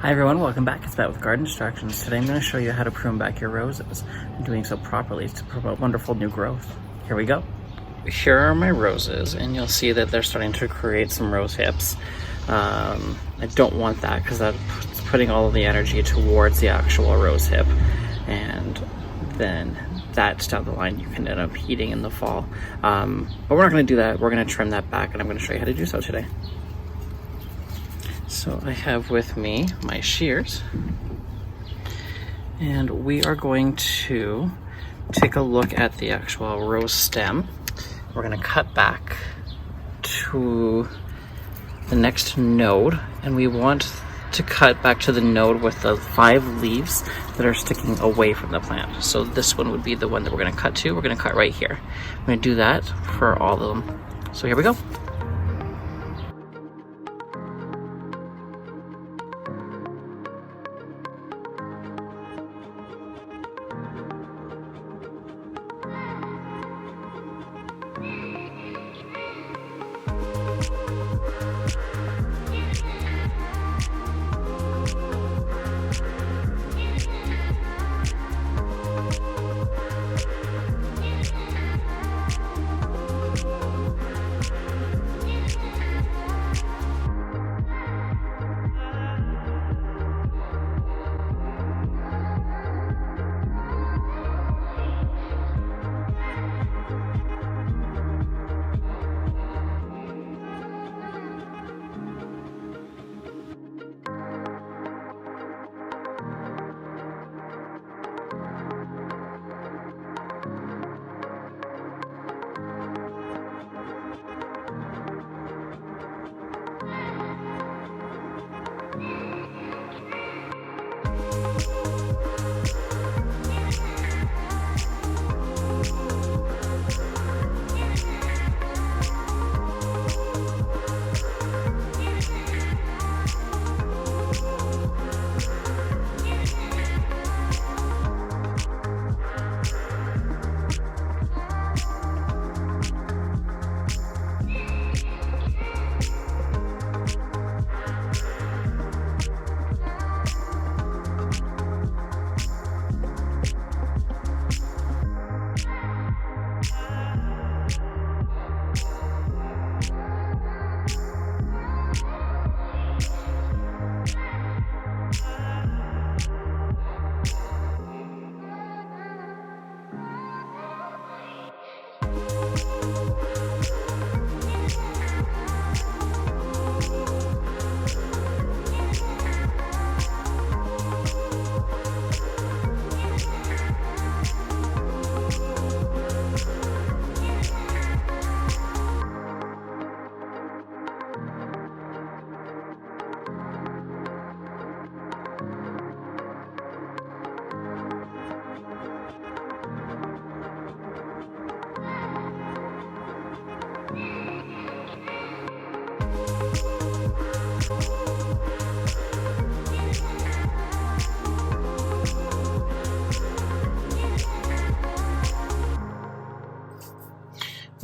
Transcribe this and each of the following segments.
Hi everyone, welcome back. It's Matt with Garden Distractions. Today I'm going to show you how to prune back your roses and doing so properly to promote wonderful new growth. Here we go. Here are my roses, and you'll see that they're starting to create some rose hips. I don't want that because that's putting all of the energy towards the actual rose hip, and then that's down the line you can end up eating in the fall. But we're not going to do that. We're going to trim that back, and I'm going to show you how to do so today. So I have with me my shears, and we are going to take a look at the actual rose stem. We're going to cut back to the next node, and we want to cut back to the node with the 5 leaves that are sticking away from the plant. So this one would be the one that we're going to cut to. We're going to cut right here. I'm going to do that for all of them. So here we go.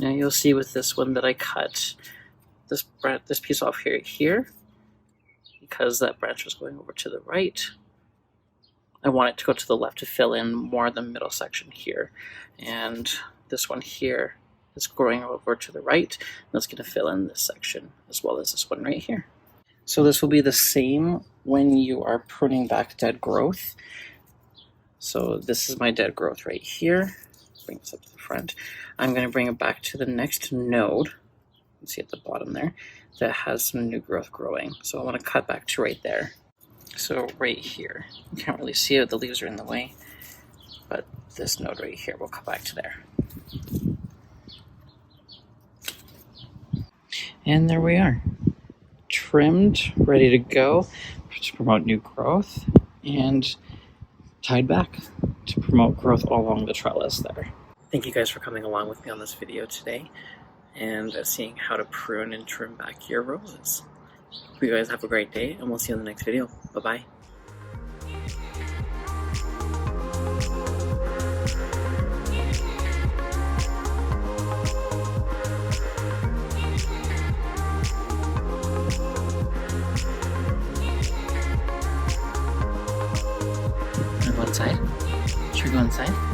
Now you'll see with this one that I cut this piece off here because that branch was going over to the right. I want it to go to the left to fill in more of the middle section here. And this one here is growing over to the right. That's going to fill in this section as well as this one right here. So this will be the same when you are pruning back dead growth. So this is my dead growth right here. Bring this up to the front. I'm going to bring it back to the next node. You can see at the bottom there that has some new growth growing. So I want to cut back to right there. So right here, you can't really see it, the leaves are in the way, but this node right here will cut back to there. And there we are, trimmed, ready to go to promote new growth, and tied back to promote growth all along the trellis there. Thank you guys for coming along with me on this video today and seeing how to prune and trim back your roses. Hope you guys have a great day, and we'll see you in the next video. Bye-bye. go inside?